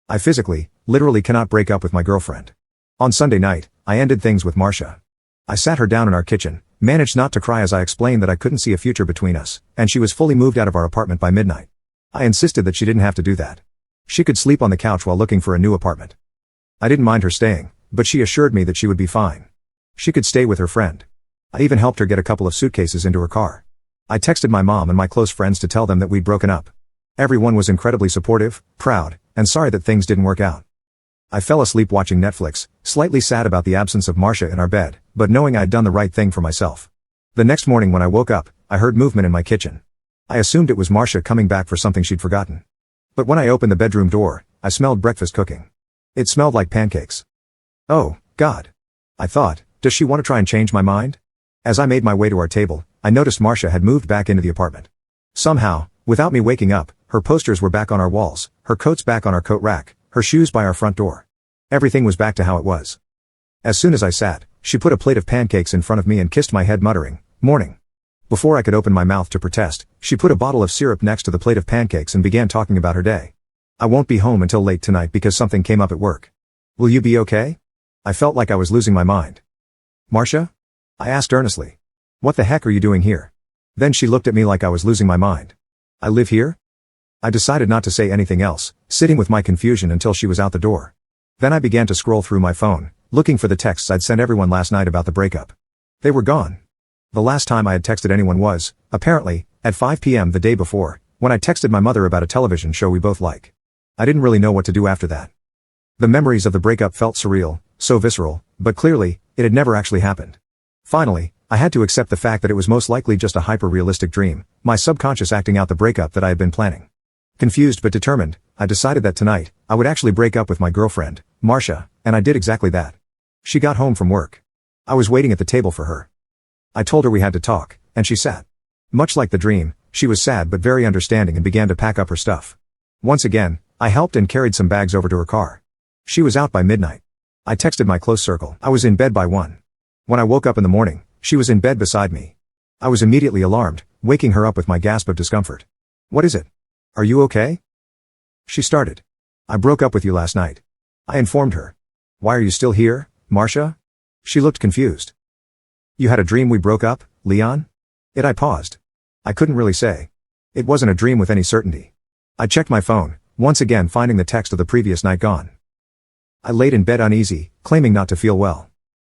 I physically, literally cannot break up with my girlfriend. On Sunday night, I ended things with Marcia. I sat her down in our kitchen, managed not to cry as I explained that I couldn't see a future between us, and she was fully moved out of our apartment by midnight. I insisted that she didn't have to do that. She could sleep on the couch while looking for a new apartment. I didn't mind her staying, but she assured me that she would be fine. She could stay with her friend. I even helped her get a couple of suitcases into her car. I texted my mom and my close friends to tell them that we'd broken up. Everyone was incredibly supportive, proud, and sorry that things didn't work out. I fell asleep watching Netflix, slightly sad about the absence of Marcia in our bed, but knowing I'd done the right thing for myself. The next morning when I woke up, I heard movement in my kitchen. I assumed it was Marcia coming back for something she'd forgotten. But when I opened the bedroom door, I smelled breakfast cooking. It smelled like pancakes. Oh, God. I thought, does she want to try and change my mind? As I made my way to our table, I noticed Marcia had moved back into the apartment. Somehow, without me waking up, her posters were back on our walls, her coats back on our coat rack, her shoes by our front door. Everything was back to how it was. As soon as I sat, she put a plate of pancakes in front of me and kissed my head muttering, "Morning." Before I could open my mouth to protest, she put a bottle of syrup next to the plate of pancakes and began talking about her day. "I won't be home until late tonight because something came up at work. Will you be okay?" I felt like I was losing my mind. "Marcia?" I asked earnestly. "What the heck are you doing here?" Then she looked at me like I was losing my mind. "I live here?" I decided not to say anything else, sitting with my confusion until she was out the door. Then I began to scroll through my phone, looking for the texts I'd sent everyone last night about the breakup. They were gone. The last time I had texted anyone was, apparently, at 5 p.m. the day before, when I texted my mother about a television show we both like. I didn't really know what to do after that. The memories of the breakup felt surreal, so visceral, but clearly, it had never actually happened. Finally, I had to accept the fact that it was most likely just a hyper-realistic dream, my subconscious acting out the breakup that I had been planning. Confused but determined, I decided that tonight, I would actually break up with my girlfriend, Marcia, and I did exactly that. She got home from work. I was waiting at the table for her. I told her we had to talk, and she sat. Much like the dream, she was sad but very understanding and began to pack up her stuff. Once again, I helped and carried some bags over to her car. She was out by midnight. I texted my close circle. I was in bed by 1. When I woke up in the morning, she was in bed beside me. I was immediately alarmed, waking her up with my gasp of discomfort. "What is it? Are you okay?" She started. "I broke up with you last night." I informed her. "Why are you still here, Marcia?" She looked confused. "You had a dream we broke up, Leon?" I paused. I couldn't really say. It wasn't a dream with any certainty. I checked my phone, once again finding the text of the previous night gone. I laid in bed uneasy, claiming not to feel well.